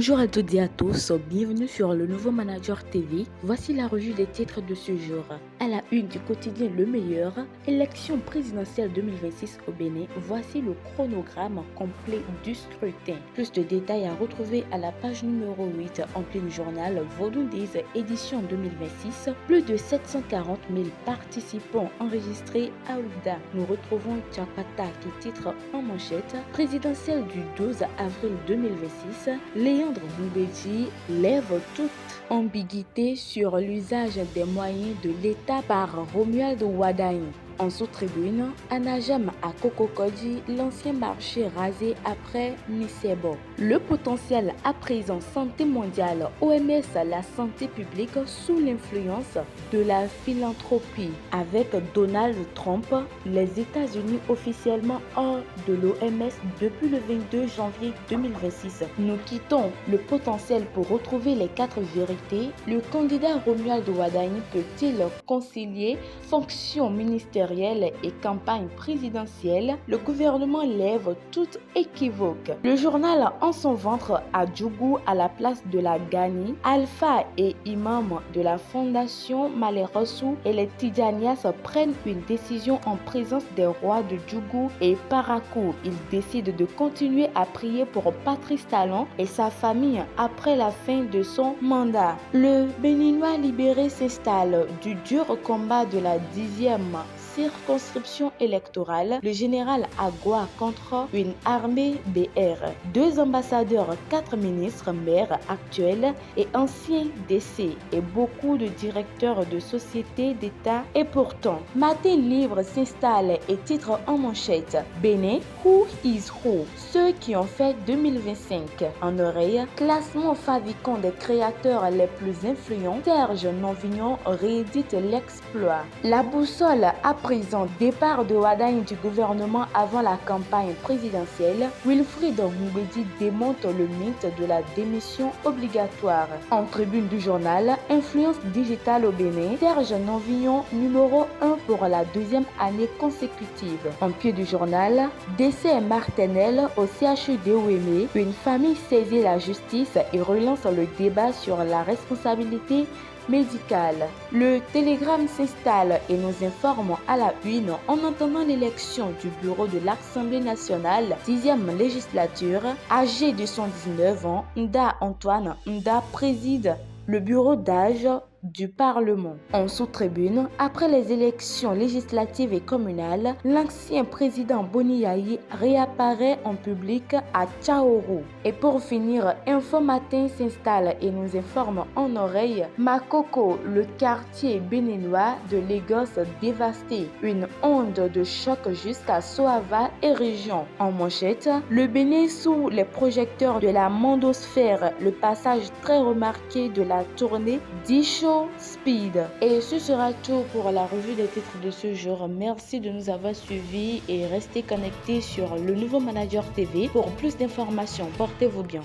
Bonjour à toutes et à tous, bienvenue sur le Nouveau Manager TV. Voici la revue des titres de ce jour. À la une du quotidien Le Meilleur, élection présidentielle 2026 au Bénin, voici le chronogramme complet du scrutin. Plus de détails à retrouver à la page numéro 8 en plein journal Vaudoudiz édition 2026. Plus de 740 000 participants enregistrés à Ouida. Nous retrouvons Tchapata qui titre en manchette présidentielle du 12 avril 2026. Léandre Boubedji lève toute ambiguïté sur l'usage des moyens de l'État par Romuald Wadagne. En sous-tribune, Anajam à Kokokodji, l'ancien marché rasé après Nisebo. Le potentiel à présent santé mondiale, OMS, la santé publique sous l'influence de la philanthropie. Avec Donald Trump, les États-Unis officiellement hors de l'OMS depuis le 22 janvier 2026. Nous quittons le potentiel pour retrouver les 4 vérités. Le candidat Romuald Wadagne peut-il concilier fonction ministérielle et campagne présidentielle? Le gouvernement lève toute équivoque. Le journal En son ventre à Djougou à la place de la Gani, Alpha et imam de la fondation Malerossou et les Tidjanias prennent une décision en présence des rois de Djougou et Parakou. Ils décident de continuer à prier pour Patrice Talon et sa famille après la fin de son mandat. Le Béninois libéré s'installe du dur combat de la 10e circonscription électorale, le général Agua contre une armée BR. 2 ambassadeurs, 4 ministres, maires actuels et anciens décès et beaucoup de directeurs de sociétés d'État. Et pourtant, Matin Libre s'installe et titre en manchette Bénin, Who is Who? Ceux qui ont fait 2025. En oreille, classement favicon des créateurs les plus influents, Serge Nonvignon réédite l'exploit. La boussole à présent, départ de Wadagne du gouvernement avant la campagne présidentielle, Wilfried Moubedi démonte le mythe de la démission obligatoire. En tribune du journal, influence digitale au Bénin, Serge Nonvignon numéro 1 pour la 2e année consécutive. En pied du journal, décès martennel au CHU d'Ouémé, une famille saisit la justice et relance le débat sur la responsabilité médicale. Le télégramme s'installe et nous informe à la une en entendant l'élection du bureau de l'Assemblée nationale, 10e législature. Âgé de 119 ans, Nda Antoine Nda préside le bureau d'âge du Parlement. En sous-tribune, après les élections législatives et communales, l'ancien président Boniaï réapparaît en public à Tchaourou. Et pour finir, Info Matin s'installe et nous informe en oreille Makoko, le quartier béninois de Lagos dévasté. Une onde de choc jusqu'à Soava et région. En manchette, le Bénin sous les projecteurs de la Mondosphère, le passage très remarqué de la tournée d'Isho Speed. Et ce sera tout pour la revue des titres de ce jour. Merci de nous avoir suivis et restez connectés sur le Nouveau Manager TV pour plus d'informations. Portez-vous bien.